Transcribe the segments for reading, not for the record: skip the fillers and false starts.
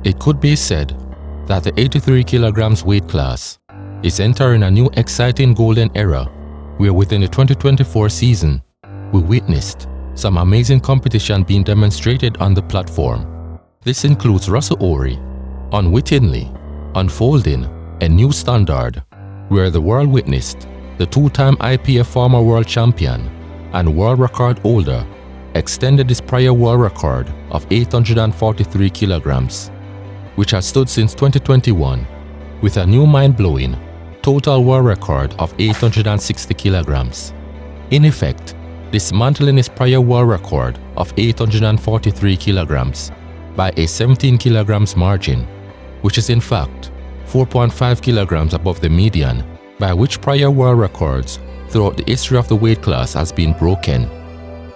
It could be said that the 83 kilograms weight class is entering a new exciting golden era where within the 2024 season, we witnessed some amazing competition being demonstrated on the platform. This includes Russel Orhii unwittingly unfolding a new standard where the world witnessed the two-time IPF former world champion and world record holder extended his prior world record of 843 kilograms, which has stood since 2021, with a new mind-blowing total world record of 860 kilograms. In effect, dismantling his prior world record of 843 kilograms by a 17 kilograms margin, which is in fact 4.5 kilograms above the median by which prior world records throughout the history of the weight class has been broken.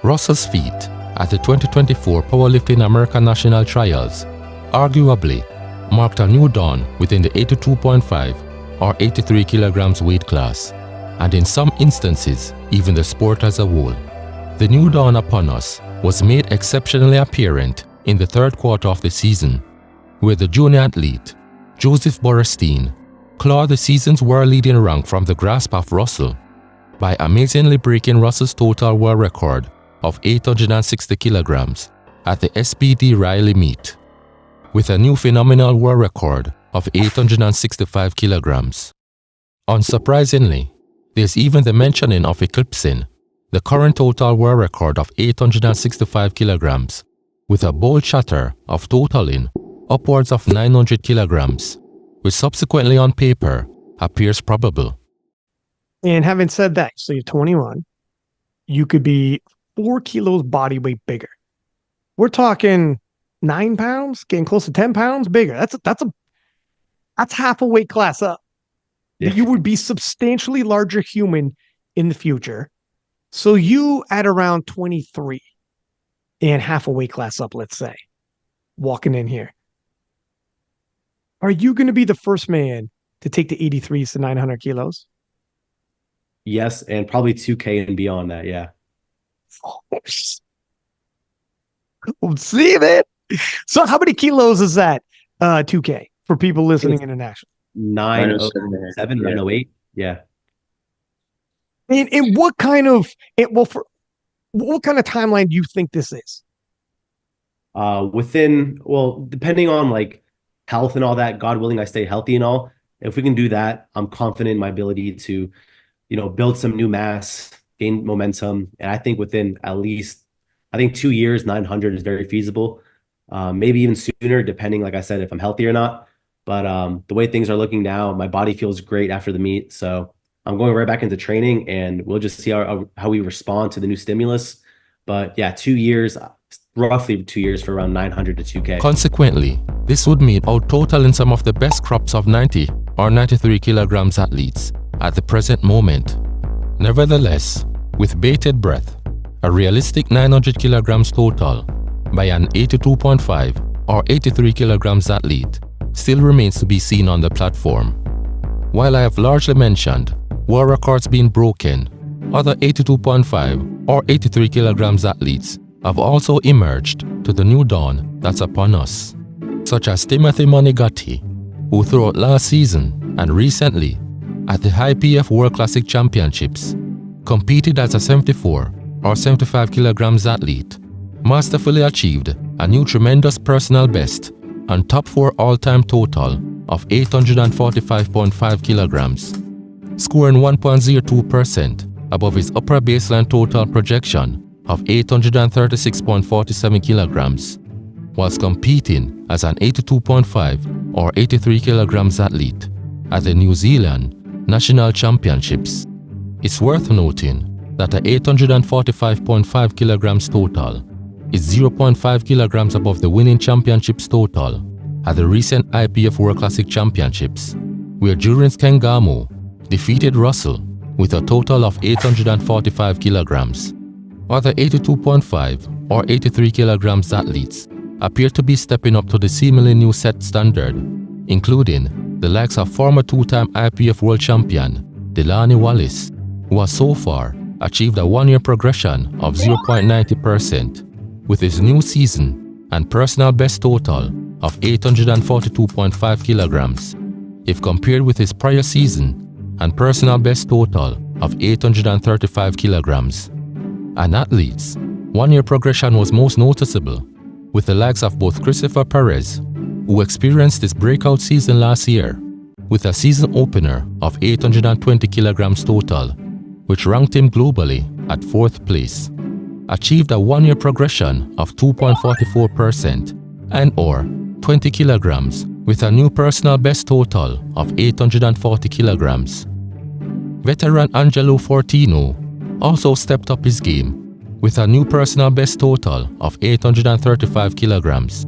Russell's feat at the 2024 Powerlifting America National Trials arguably marked a new dawn within the 82.5 or 83 kilograms weight class, and in some instances, even the sport as a whole. The new dawn upon us was made exceptionally apparent in the third quarter of the season, where the junior athlete, Joseph Borenstein, clawed the season's world-leading rank from the grasp of Russell by amazingly breaking Russell's total world record of 860 kilograms at the SPD Riley meet, with a new phenomenal world record of 865 kilograms. Unsurprisingly, there's even the mentioning of eclipsing the current total world record of 865 kilograms with a bold chatter of totaling upwards of 900 kilograms, which subsequently on paper appears probable. And having said that, so you're 21, you could be 4 kilos body weight bigger. We're talking 9 pounds, getting close to 10 pounds bigger. That's half a weight class up. Yeah. You would be substantially larger human in the future. So you at around 23 and half a weight class up, let's say, walking in here. Are you going to be the first man to take the 83s to 900 kilos? Yes, and probably 2K and beyond that, yeah. See that? So how many kilos is that, 2K, for people listening internationally? 907, 908, yeah. And what kind of timeline do you think this is? Depending on like health and all that, God willing, I stay healthy and all. If we can do that, I'm confident in my ability to, build some new mass, gain momentum. And I think within at least, 2 years, 900 is very feasible. Maybe even sooner, depending, like I said, if I'm healthy or not. But the way things are looking now, my body feels great after the meet. So I'm going right back into training, and we'll just see how we respond to the new stimulus. But yeah, 2 years, roughly 2 years for around 900 to 2K. Consequently, this would mean out totaling some of the best crops of 90 or 93 kilograms athletes at the present moment. Nevertheless, with bated breath, a realistic 900 kilograms total by an 82.5 or 83 kilograms athlete still remains to be seen on the platform. While I have largely mentioned world records being broken, other 82.5 or 83 kilograms athletes have also emerged to the new dawn that's upon us, such as Timothy Monigatti, who throughout last season and recently at the IPF World Classic Championships competed as a 74 or 75 kilograms athlete, masterfully achieved a new tremendous personal best and top 4 all-time total of 845.5 kilograms, scoring 1.02% above his upper baseline total projection of 836.47 kilograms, whilst competing as an 82.5 or 83 kilograms athlete at the New Zealand National Championships. It's worth noting that the 845.5 kilograms total is 0.5 kilograms above the winning championships total at the recent IPF World Classic Championships, where Durance Kengamo defeated Russell with a total of 845 kilograms. Other 82.5 or 83 kilograms athletes appear to be stepping up to the seemingly new set standard, including the likes of former two-time IPF world champion Delaney Wallace, who has so far achieved a one-year progression of 0.90%, with his new season and personal best total of 842.5 kilograms if compared with his prior season and personal best total of 835 kilograms. An athlete's one-year progression was most noticeable, with the likes of both Christopher Perez, who experienced his breakout season last year with a season opener of 820 kilograms total, which ranked him globally at 4th place, achieved a one-year progression of 2.44% and or 20 kilograms with a new personal best total of 840 kilograms. Veteran Angelo Fortino also stepped up his game with a new personal best total of 835 kilograms,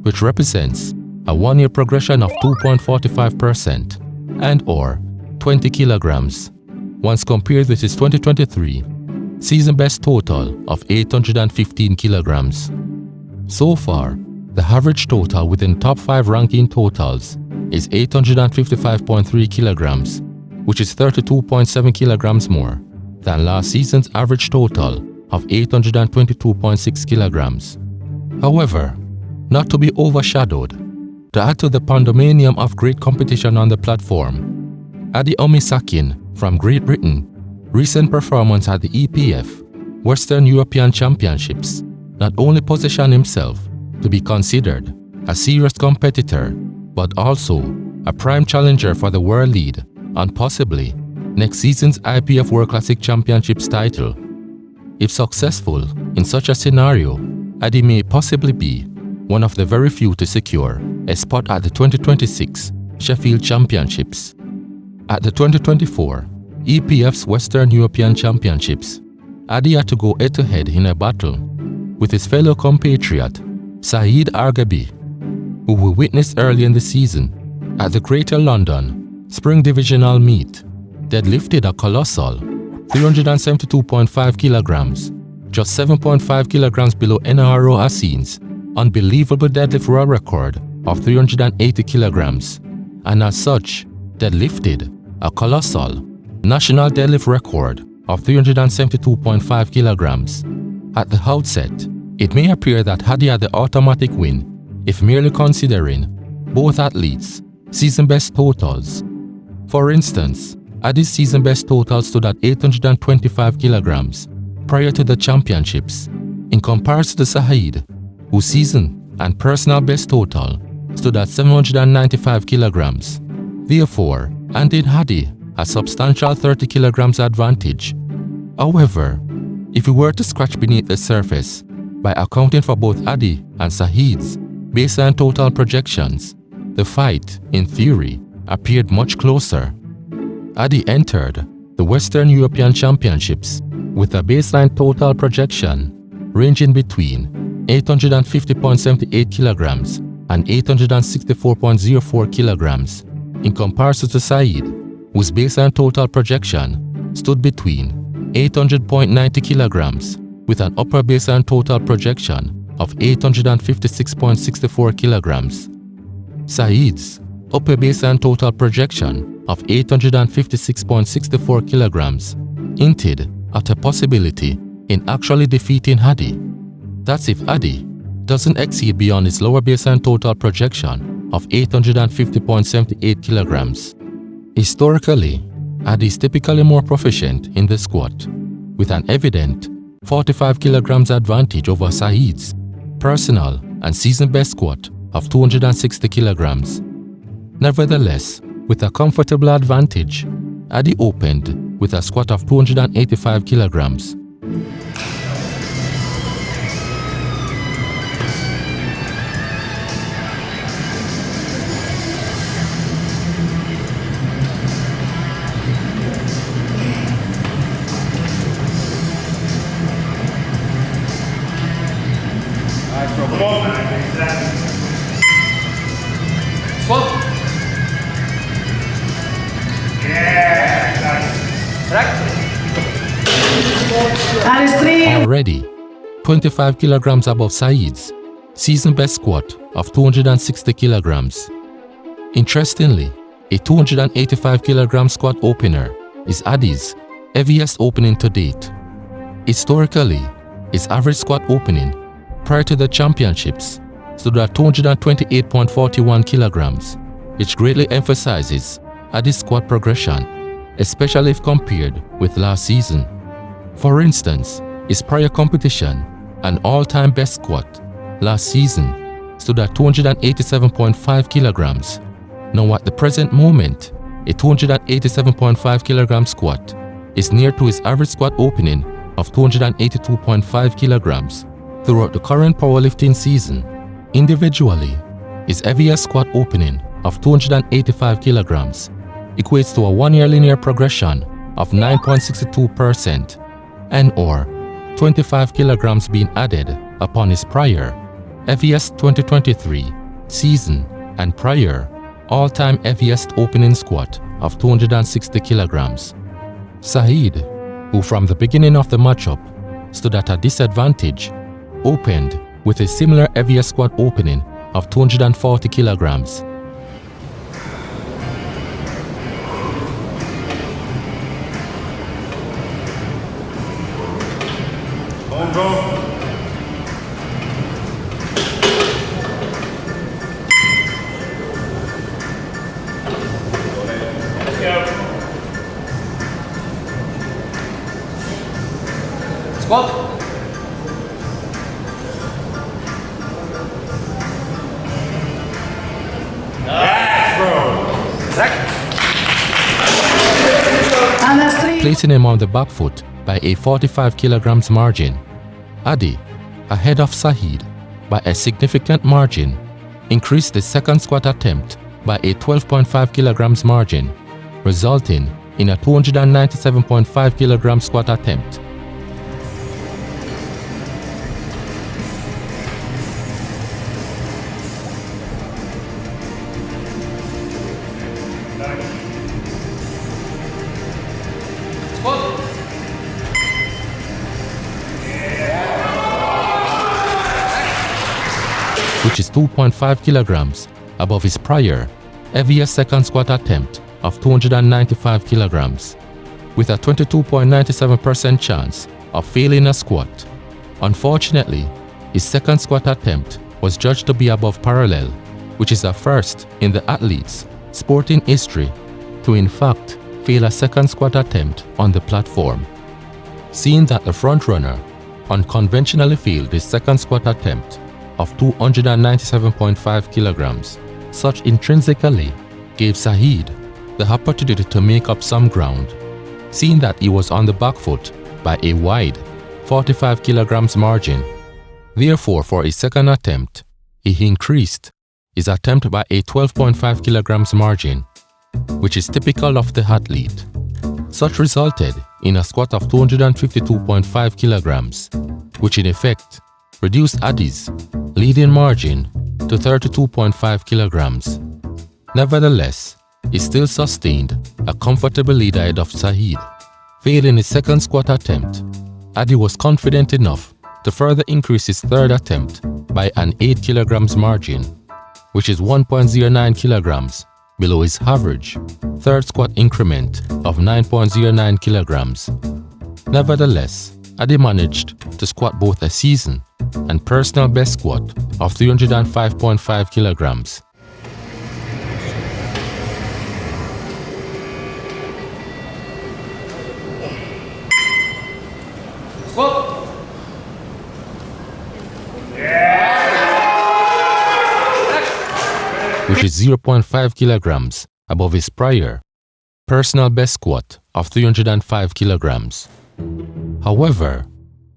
which represents a one-year progression of 2.45% and or 20 kilograms once compared with his 2023 season best total of 815 kilograms. So far, the average total within top 5 ranking totals is 855.3 kilograms, which is 32.7 kilograms more than last season's average total of 822.6 kilograms. However, not to be overshadowed, to add to the pandemonium of great competition on the platform, Ade Omisakin from Great Britain, recent performance at the EPF Western European Championships not only positioned himself to be considered a serious competitor, but also a prime challenger for the world lead and possibly next season's IPF World Classic Championships title. If successful in such a scenario, Ade may possibly be one of the very few to secure a spot at the 2026 Sheffield Championships. At the 2024 EPF's Western European Championships, Ade had to go head-to-head in a battle with his fellow compatriot Saeed Argabi, who we witnessed early in the season at the Greater London Spring Divisional Meet, deadlifted a colossal 372.5 kilograms, just 7.5 kilograms below NRO Hassin's unbelievable deadlift world record of 380 kilograms, and as such, deadlifted a colossal national deadlift record of 372.5 kilograms. At the outset, it may appear that Ade had the automatic win if merely considering both athletes' season best totals. For instance, Ade's season best total stood at 825 kilograms prior to the championships, in comparison to Saeed, whose season and personal best total stood at 795 kilograms. Therefore, Ade had a substantial 30 kilograms advantage. However, if we were to scratch beneath the surface by accounting for both Ade and Saeed's baseline total projections, the fight, in theory, appeared much closer. Ade entered the Western European Championships with a baseline total projection ranging between 850.78 kilograms and 864.04 kilograms, in comparison to Saeed, whose baseline total projection stood between 800.90 kilograms with an upper baseline total projection of 856.64 kilograms. Saeed's upper baseline total projection of 856.64 kilograms hinted at a possibility in actually defeating Ade. That's if Ade doesn't exceed beyond his lower baseline total projection of 850.78 kilograms. Historically, Ade is typically more proficient in the squat, with an evident 45 kilograms advantage over Saeed's personal and season best squat of 260 kilograms. Nevertheless, with a comfortable advantage, Ade opened with a squat of 285 kilograms. Already 25 kilograms above Saeed's season best squat of 260 kilograms. Interestingly, a 285 kilogram squat opener is Ade's heaviest opening to date. Historically, his average squat opening prior to the championships stood at 228.41 kilograms, which greatly emphasizes Ade's squat progression, especially if compared with last season. For instance, his prior competition, an all-time best squat, last season stood at 287.5 kilograms. Now at the present moment, a 287.5 kilogram squat is near to his average squat opening of 282.5 kilograms throughout the current powerlifting season. Individually, his heaviest squat opening of 285 kilograms equates to a 1-year linear progression of 9.62% and or 25 kilograms being added upon his prior heaviest 2023 season and prior all-time heaviest opening squat of 260 kilograms. Saeed, who from the beginning of the matchup stood at a disadvantage, opened with a similar heaviest squat opening of 240 kilograms. Squat. Placing him on the back foot by a 45 kilograms margin, Ade, ahead of Saeed by a significant margin, increased the second squat attempt by a 12.5 kilograms margin, resulting in a 297.5 kilogram squat attempt. Which is 2.5 kilograms above his prior heaviest second squat attempt of 295 kilograms, with a 22.97% chance of failing a squat. Unfortunately, his second squat attempt was judged to be above parallel, which is a first in the athlete's sporting history to in fact fail a second squat attempt on the platform. Seeing that the frontrunner unconventionally failed his second squat attempt of 297.5 kilograms, such intrinsically gave Saeed the opportunity to make up some ground, seeing that he was on the back foot by a wide 45 kilograms margin. Therefore, for his second attempt, he increased his attempt by a 12.5 kilograms margin, which is typical of the athlete. Such resulted in a squat of 252.5 kilograms, which in effect reduced Ade's leading margin to 32.5 kilograms. Nevertheless, he still sustained a comfortable lead ahead of Saeed. Failing his second squat attempt, Ade was confident enough to further increase his third attempt by an 8 kilograms margin, which is 1.09 kilograms below his average third squat increment of 9.09 kilograms. Nevertheless, Ade managed to squat both a season and personal best squat of 305.5 kilograms. Squat. Which is 0.5 kilograms above his prior personal best squat of 305 kilograms. However,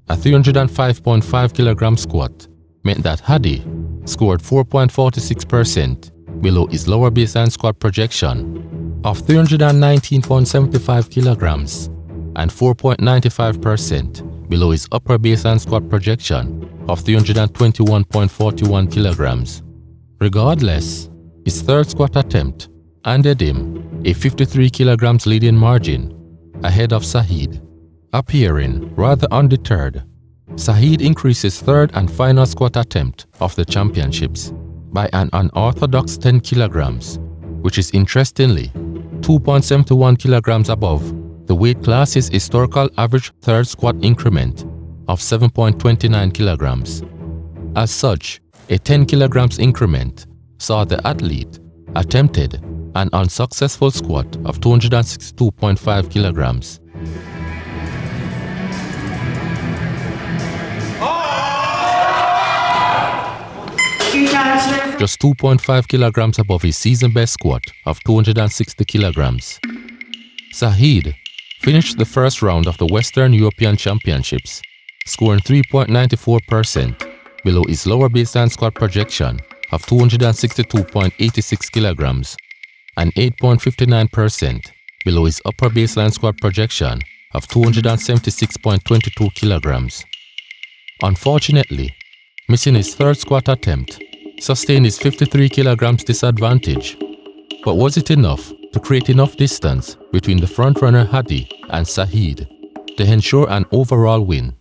a 305.5 kilogram squat meant that Ade scored 4.46% below his lower baseline squat projection of 319.75 kilograms and 4.95% below his upper baseline squat projection of 321.41 kilograms. Regardless, his third squat attempt handed him a 53 kilograms leading margin ahead of Saeed. Appearing rather undeterred, Saeed increased his third and final squat attempt of the championships by an unorthodox 10 kilograms, which is interestingly 2.71 kilograms above the weight class's historical average third squat increment of 7.29 kilograms. As such, A 10 kilograms increment saw the athlete attempted an unsuccessful squat of 262.5 kilograms. Just 2.5 kilograms above his season best squat of 260 kilograms. Saeed finished the first round of the Western European Championships, scoring 3.94% below his lower baseline squat projection of 262.86 kilograms and 8.59% below his upper baseline squat projection of 276.22 kilograms. Unfortunately, missing his third squat attempt sustained his 53 kilograms disadvantage. But was it enough to create enough distance between the frontrunner Ade and Saeed to ensure an overall win?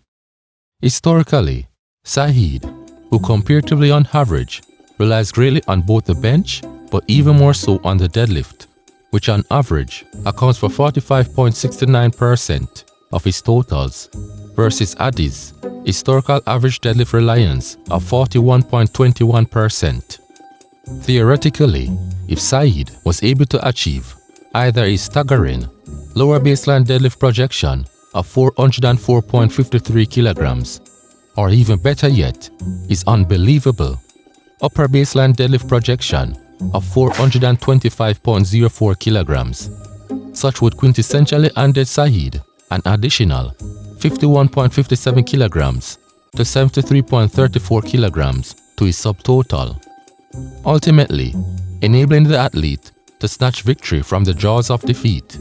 Historically, Saeed, who comparatively on average relies greatly on both the bench but even more so on the deadlift, which on average accounts for 45.69% of his totals, versus Ade's historical average deadlift reliance of 41.21%. Theoretically, if Saeed was able to achieve either a staggering lower baseline deadlift projection of 404.53 kilograms, or even better yet, his unbelievable upper baseline deadlift projection of 425.04 kilograms, such would quintessentially handed Saeed an additional 51.57 kilograms to 73.34 kilograms to his subtotal, ultimately enabling the athlete to snatch victory from the jaws of defeat.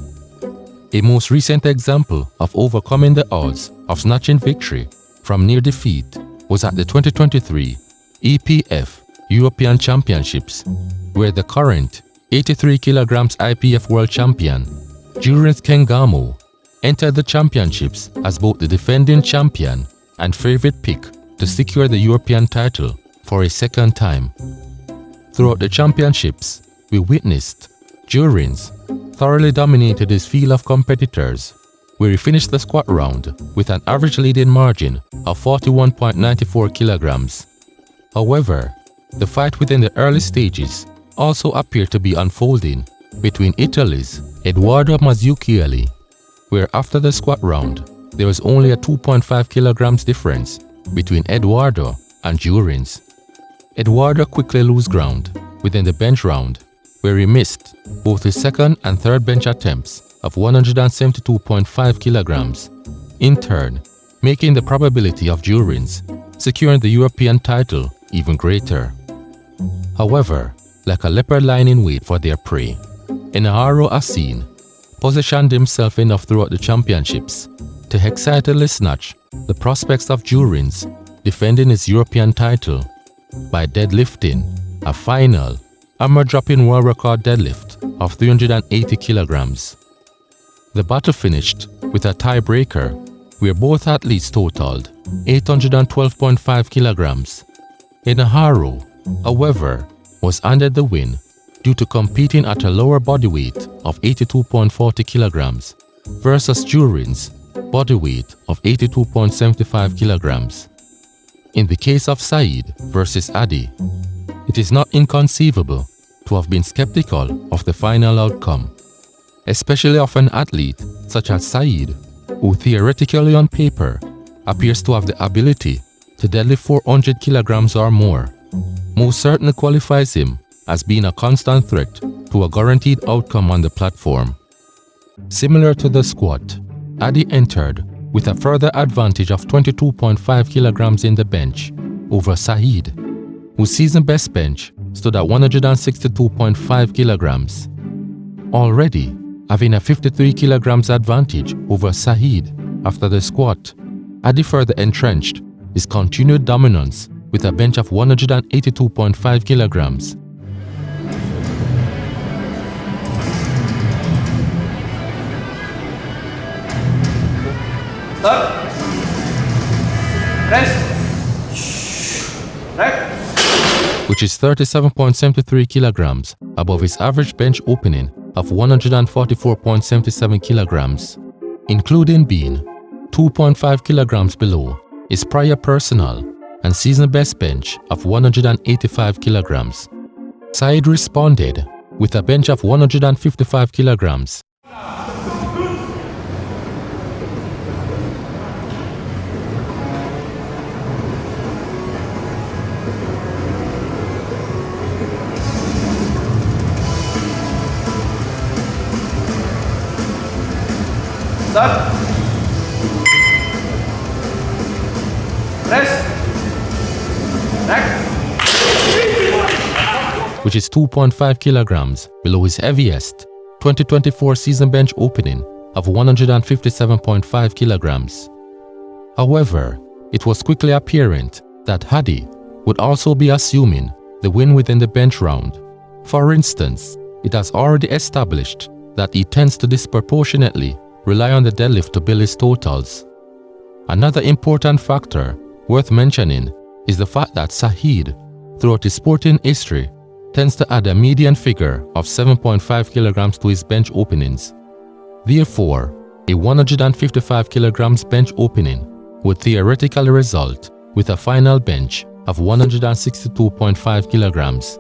A most recent example of overcoming the odds of snatching victory from near defeat was at the 2023 EPF European Championships, where the current 83 kilograms IPF world champion, Juris Kengamo, entered the championships as both the defending champion and favorite pick to secure the European title for a second time. Throughout the championships, we witnessed Juris thoroughly dominated his field of competitors, where he finished the squat round with an average leading margin of 41.94 kilograms. However, the fight within the early stages also appeared to be unfolding between Italy's Edoardo Mazzucchelli, where after the squat round, there was only a 2.5 kilograms difference between Edoardo and Juris. Edoardo quickly lost ground within the bench round, where he missed both his second and third bench attempts of 172.5 kilograms, in turn making the probability of Juris securing the European title even greater. However, like a leopard lying in wait for their prey, Enaharo Asin positioned himself enough throughout the championships to excitedly snatch the prospects of Juris defending his European title by deadlifting a final armor-dropping world record deadlift of 380 kilograms. The battle finished with a tiebreaker where both athletes totaled 812.5 kilograms. Enaharo, however, was handed the win due to competing at a lower body weight of 82.40 kilograms versus Juris' body weight of 82.75 kilograms. In the case of Saeed versus Ade, it is not inconceivable to have been skeptical of the final outcome, especially of an athlete such as Saeed, who theoretically on paper appears to have the ability to deadlift 400 kilograms or more, most certainly qualifies him as being a constant threat to a guaranteed outcome on the platform. Similar to the squat, Ade entered with a further advantage of 22.5 kilograms in the bench over Saeed, whose season best bench stood at 162.5 kilograms. Already having a 53 kilograms advantage over Saeed after the squat, Ade further entrenched his continued dominance with a bench of 182.5 kilograms. Stop. Rest. Right. Which is 37.73 kilograms above his average bench opening of 144.77 kilograms, including being 2.5 kilograms below his prior personal and season best bench of 185 kilograms. Saeed responded with a bench of 155 kilograms. Start. Press. Back. Which is 2.5 kilograms below his heaviest 2024 season bench opening of 157.5 kilograms. However, it was quickly apparent that Ade would also be assuming the win within the bench round. For instance, it has already established that he tends to disproportionately rely on the deadlift to build his totals. Another important factor worth mentioning is the fact that Saeed, throughout his sporting history, tends to add a median figure of 7.5 kilograms to his bench openings. Therefore, a 155 kilograms bench opening would theoretically result with a final bench of 162.5 kilograms,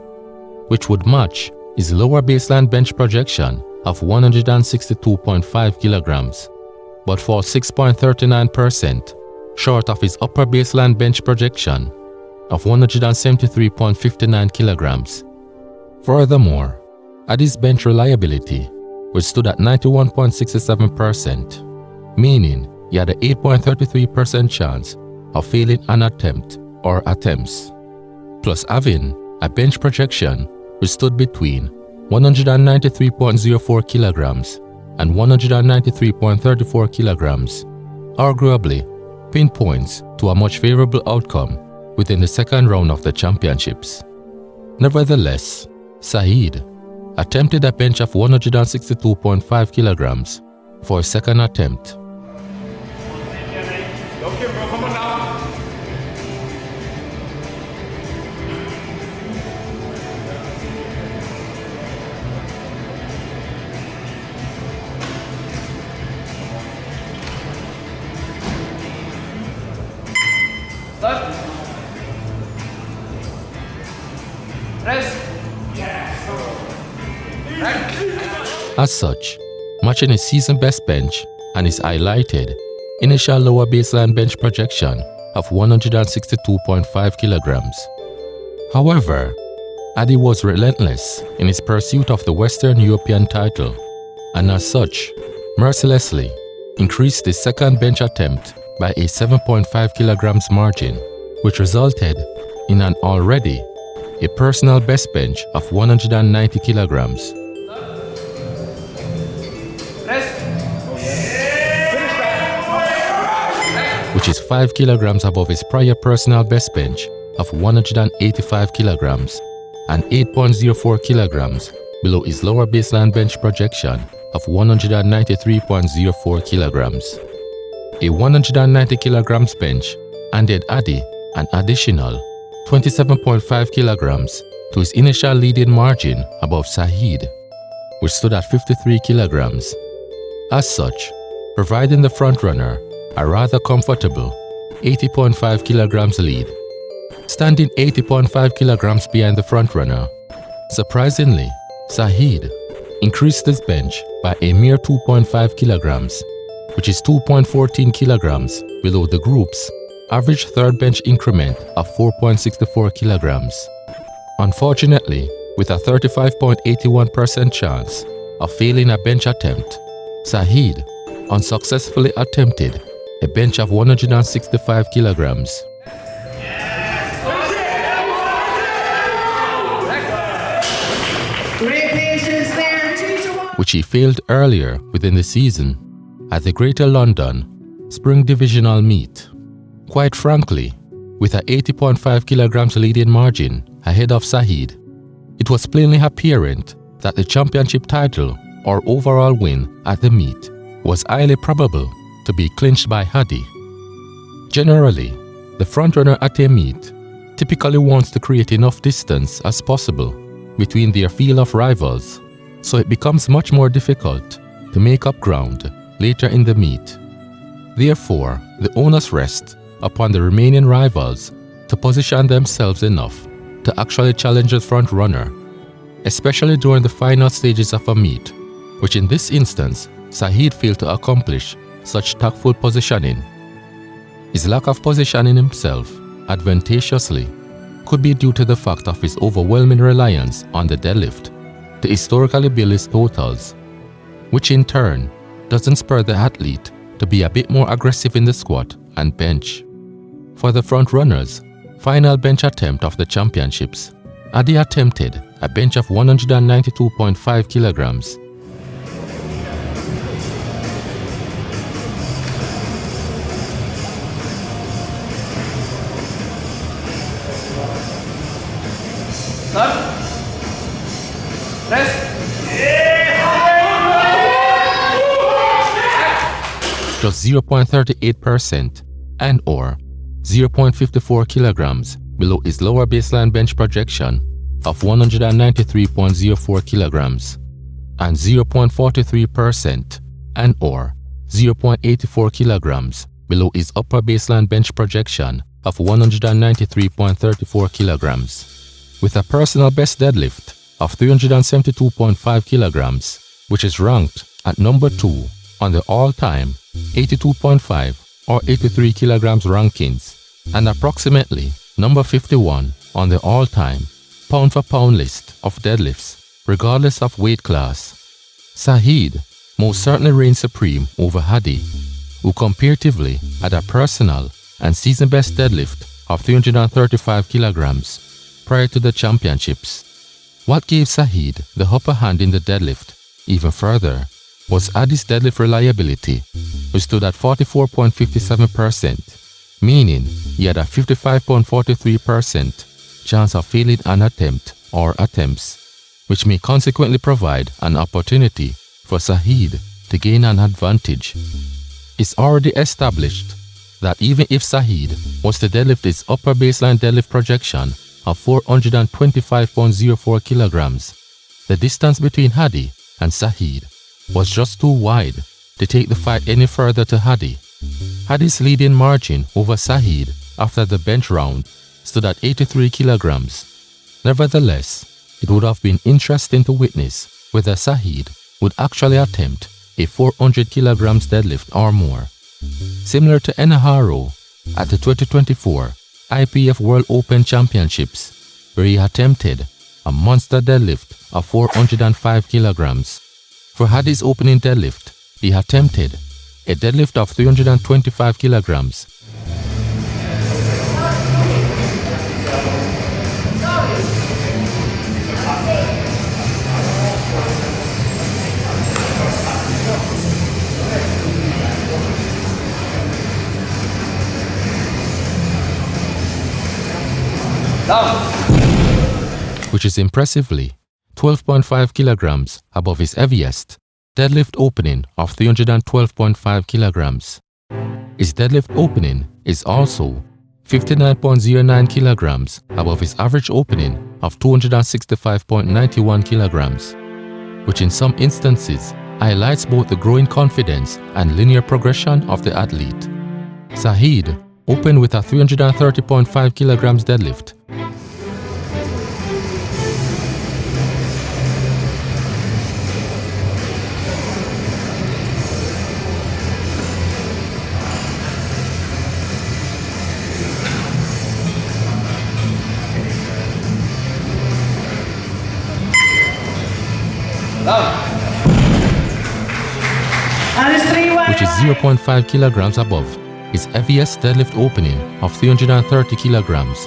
which would match his lower baseline bench projection of 162.5 kilograms, but falls 6.39% short of his upper baseline bench projection of 173.59 kilograms. Furthermore, Ade's bench reliability, which stood at 91.67%, meaning he had an 8.33% chance of failing an attempt or attempts, plus having a bench projection which stood between 193.04 kilograms and 193.34 kilograms, arguably pinpoints to a much favorable outcome within the second round of the championships. Nevertheless, Saeed attempted a bench of 162.5 kilograms for his second attempt. Start. Press. As such, matching his season best bench and his highlighted initial lower baseline bench projection of 162.5 kilograms. However, Ade was relentless in his pursuit of the Western European title, and as such, mercilessly increased his second bench attempt by a 7.5 kilograms margin, which resulted in an already a personal best bench of 190 kilograms. Which is 5 kilograms above his prior personal best bench of 185 kilograms and 8.04 kilograms below his lower baseline bench projection of 193.04 kilograms. A 190 kilograms bench handed Ade an additional 27.5 kilograms to his initial leading margin above Saeed, which stood at 53 kilograms. As such, providing the frontrunner a rather comfortable 80.5 kilograms lead. Standing 80.5 kilograms behind the frontrunner, surprisingly, Saeed increased his bench by a mere 2.5 kilograms, which is 2.14 kilograms below the group's average third bench increment of 4.64 kilograms. Unfortunately, with a 35.81% chance of failing a bench attempt, Saeed unsuccessfully attempted a bench of 165 kilograms. Which he failed earlier within the season at the Greater London Spring Divisional Meet. Quite frankly, with an 80.5 kilograms leading margin ahead of Saeed, it was plainly apparent that the championship title or overall win at the meet was highly probable to be clinched by Ade. Generally, the frontrunner at a meet typically wants to create enough distance as possible between their field of rivals, so it becomes much more difficult to make up ground later in the meet. Therefore, the onus rests upon the remaining rivals to to position themselves enough to actually challenge the front runner, especially during the final stages of a meet, which in this instance, Saeed failed to accomplish such tactful positioning. His lack of positioning himself advantageously could be due to the fact of his overwhelming reliance on the deadlift to historically build his totals, which in turn doesn't spur the athlete to be a bit more aggressive in the squat and bench. For the front runners' final bench attempt of the championships, Ade attempted a bench of 192.5 kilograms. Start. Rest. Just 0.38% and or 0.54 kilograms below his lower baseline bench projection of 193.04 kilograms and 0.43% and or 0.84 kilograms below his upper baseline bench projection of 193.34 kilograms. With a personal best deadlift of 372.5 kilograms, which is ranked at number 2 on the all-time 82.5 or 83 kilograms rankings, and approximately number 51 on the all-time pound-for-pound list of deadlifts, regardless of weight class. Saeed most certainly reigns supreme over Ade, who comparatively had a personal and season-best deadlift of 335 kilograms prior to the championships. What gave Saeed the upper hand in the deadlift even further was Ade's deadlift reliability, which stood at 44.57%, meaning he had a 55.43% chance of failing an attempt or attempts, which may consequently provide an opportunity for Saeed to gain an advantage. It's already established that even if Saeed was to deadlift his upper baseline deadlift projection of 425.04 kilograms, the distance between Ade and Saeed was just too wide to take the fight any further to Ade. Ade's leading margin over Saeed after the bench round stood at 83 kilograms. Nevertheless, it would have been interesting to witness whether Saeed would actually attempt a 400 kilograms deadlift or more. Similar to Enaharo at the 2024 IPF World Open Championships, where he attempted a monster deadlift of 405 kilograms. For Ade's opening deadlift, he attempted a deadlift of 325 kilograms. Down. Which is impressively 12.5 kilograms above his heaviest deadlift opening of 312.5 kilograms. His deadlift opening is also 59.09 kilograms above his average opening of 265.91 kilograms, which in some instances highlights both the growing confidence and linear progression of the athlete. Saeed opened with a 330.5 kilograms deadlift. Which is 0.5 kilograms above his heaviest deadlift opening of 330 kilograms.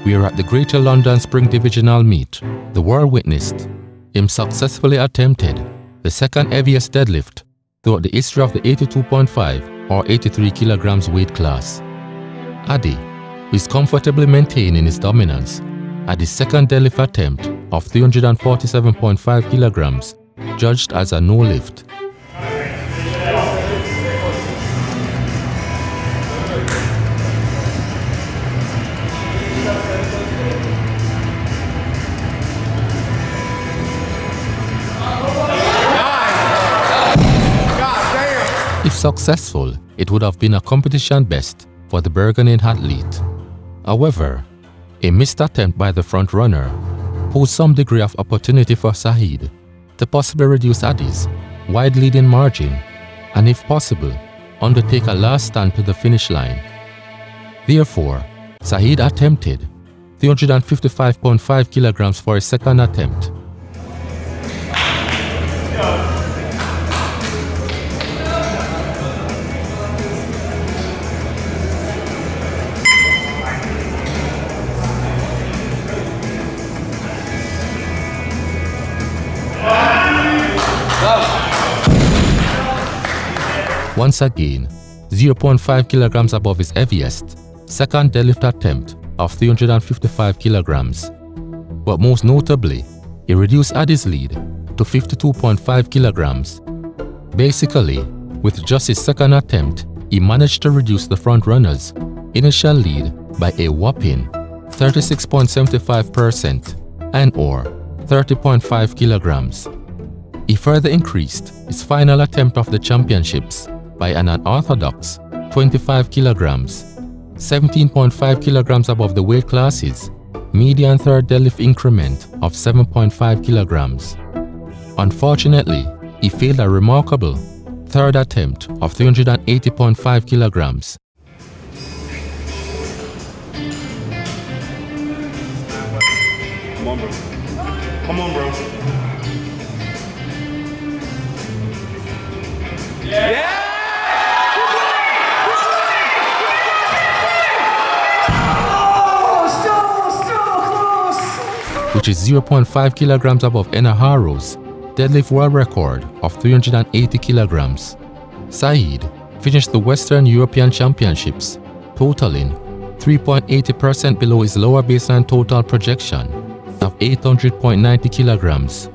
We are at the Greater London Spring Divisional Meet. The world witnessed him successfully attempted the second heaviest deadlift throughout the history of the 82.5 or 83 kilograms weight class. Ade, who is comfortably maintaining his dominance at his second deadlift attempt of 347.5 kilograms, judged as a no lift. If successful, it would have been a competition best for the burgeoning athlete. However, a missed attempt by the front runner posed some degree of opportunity for Saeed to possibly reduce Ade's wide leading margin and, if possible, undertake a last stand to the finish line. Therefore, Saeed attempted 355.5 kilograms for his second attempt. Once again, 0.5 kilograms above his heaviest second deadlift attempt of 355 kilograms. But most notably, he reduced Ade's lead to 52.5 kilograms. Basically, with just his second attempt, he managed to reduce the front runner's initial lead by a whopping 36.75% and or 30.5 kilograms. He further increased his final attempt of the championships by an unorthodox 25 kilograms, 17.5 kilograms above the weight class's median third deadlift increment of 7.5 kilograms. Unfortunately, he failed a remarkable third attempt of 380.5 kilograms. Come on, bro. Come on, bro. Yeah! Which is 0.5 kilograms above Enaharu's deadlift world record of 380 kilograms. Saeed finished the Western European Championships totaling 3.80% below his lower baseline total projection of 800.90 kilograms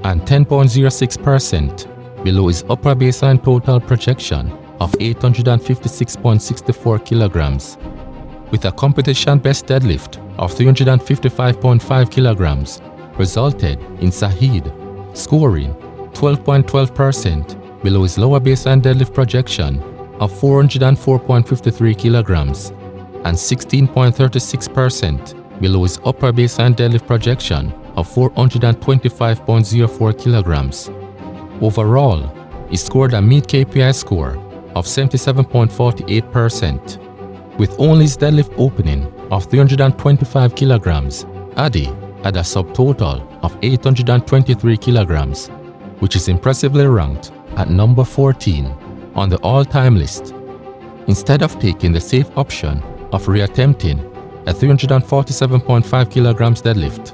and 10.06% below his upper baseline total projection of 856.64 kilograms. With a competition best deadlift of 355.5 kilograms, resulted in Saeed scoring 12.12% below his lower baseline deadlift projection of 404.53 kilograms and 16.36% below his upper baseline deadlift projection of 425.04 kilograms. Overall, he scored a meet KPI score of 77.48%. With only his deadlift opening of 325 kilograms, Ade had a subtotal of 823 kilograms, which is impressively ranked at number 14 on the all-time list. Instead of taking the safe option of reattempting a 347.5 kilograms deadlift,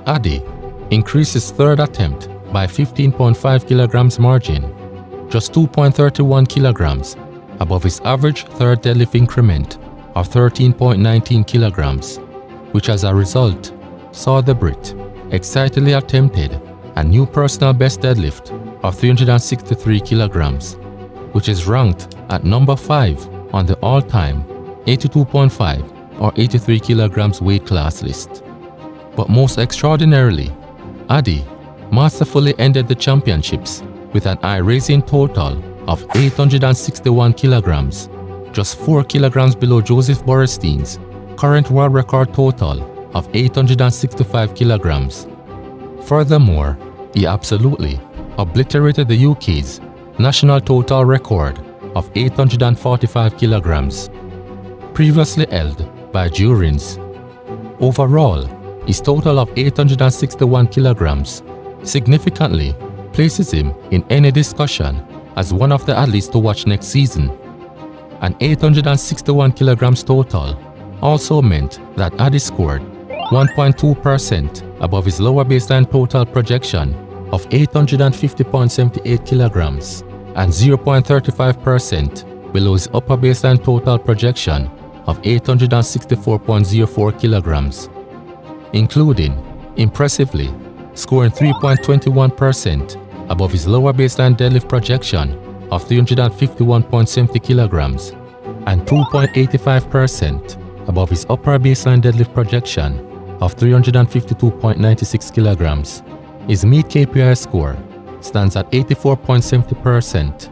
Ade increased his third attempt by 15.5 kilograms margin, just 2.31 kilograms above his average third deadlift increment of 13.19 kilograms, which as a result saw the Brit excitedly attempted a new personal best deadlift of 363 kilograms, which is ranked at number 5 on the all-time 82.5 or 83 kilograms weight class list. But most extraordinarily, Ade masterfully ended the championships with an eye-raising total of 861 kilograms, just 4 kilograms below Joseph Borenstein's current world record total of 865 kilograms. Furthermore, he absolutely obliterated the UK's national total record of 845 kilograms, previously held by Durins. Overall, his total of 861 kilograms significantly places him in any discussion as one of the athletes to watch next season. An 861 kilograms total also meant that Ade scored 1.2% above his lower baseline total projection of 850.78 kilograms and 0.35% below his upper baseline total projection of 864.04 kilograms, including, impressively, scoring 3.21% above his lower baseline deadlift projection of 351.70 kilograms and 2.85% above his upper baseline deadlift projection of 352.96 kilograms. His meet KPI score stands at 84.70%.